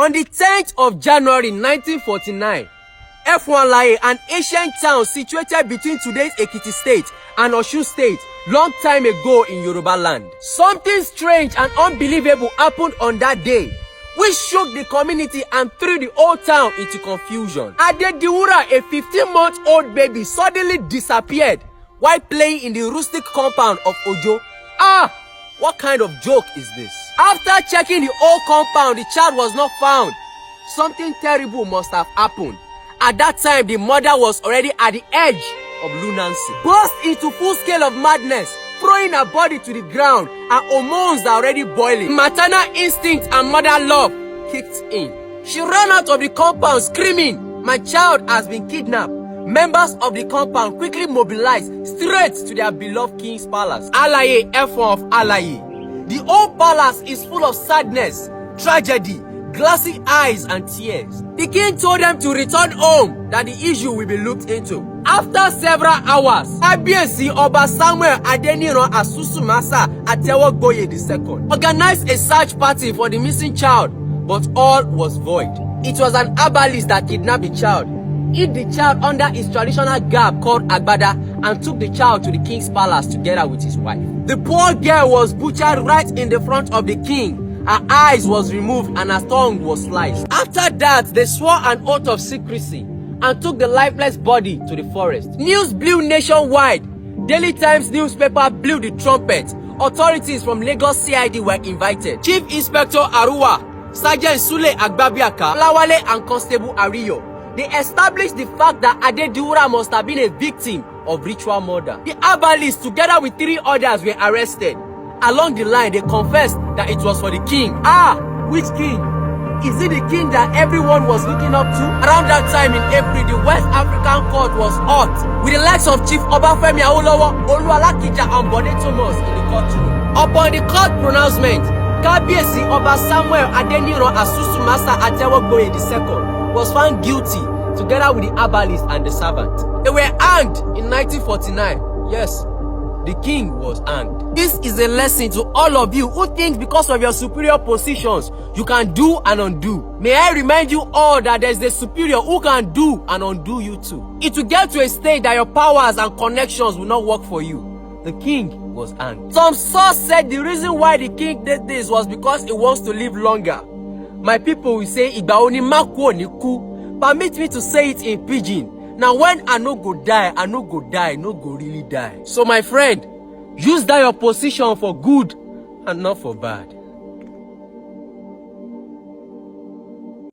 On the 10th of January 1949, F1 an ancient town situated between today's Ekiti State and Osun State, long time ago in Yoruba land. Something strange and unbelievable happened on that day, which shook the community and threw the whole town into confusion. Adediwura, a 15-month-old baby, suddenly disappeared while playing in the rustic compound of Ojo. What kind of joke is this? After checking the whole compound, the child was not found. Something terrible must have happened. At that time, the mother was already at the edge of lunacy, burst into full scale of madness, throwing her body to the ground. Her hormones are already boiling. Maternal instinct and mother love kicked in. She ran out of the compound screaming, "My child has been kidnapped." Members of the compound quickly mobilized straight to their beloved king's palace, Alaye F1 of Alaye. The whole palace is full of sadness, tragedy, glassy eyes and tears. The king told them to return home, that the issue will be looked into. After several hours, Kábíyèsí Ọba Samuel Adeniran Asusumasa Atewogboye II organized a search party for the missing child, but all was void. It was an herbalist that kidnapped the child, hid the child under his traditional garb called Agbada, and took the child to the king's palace together with his wife. The poor girl was butchered right in the front of the king. Her eyes was removed and her tongue was sliced. After that, they swore an oath of secrecy and took the lifeless body to the forest. News blew nationwide. Daily Times newspaper blew the trumpet. Authorities from Lagos CID were invited. Chief Inspector Aruwa, Sergeant Sule Agbabiaka, Lawale and Constable Ariyo. They established the fact that Adediwura must have been a victim of ritual murder. The herbalists, together with 3 others, were arrested. Along the line, they confessed that it was for the king. Which king? Is it the king that everyone was looking up to? Around that time in April, the West African court was hot, with the likes of Chief Obafemi Awolowo, Oluwalakija and Bode Thomas in the courtroom. Upon the court pronouncement, Kábíyèsí Ọba Samuel Adeniran Asusumasa Atewogboye II was found guilty together with the herbalist and the servant. They were hanged in 1949. Yes, the king was hanged. This is a lesson to all of you who think because of your superior positions, you can do and undo. May I remind you all that there is a superior who can do and undo you too. It will get to a stage that your powers and connections will not work for you. The king was hanged. Some source said the reason why the king did this was because he wants to live longer. My people will say, "Igba oni maku oni ku." Permit me to say it in pidgin. Now when I no go die, I no go die, no go really die. So my friend, use that your position for good and not for bad.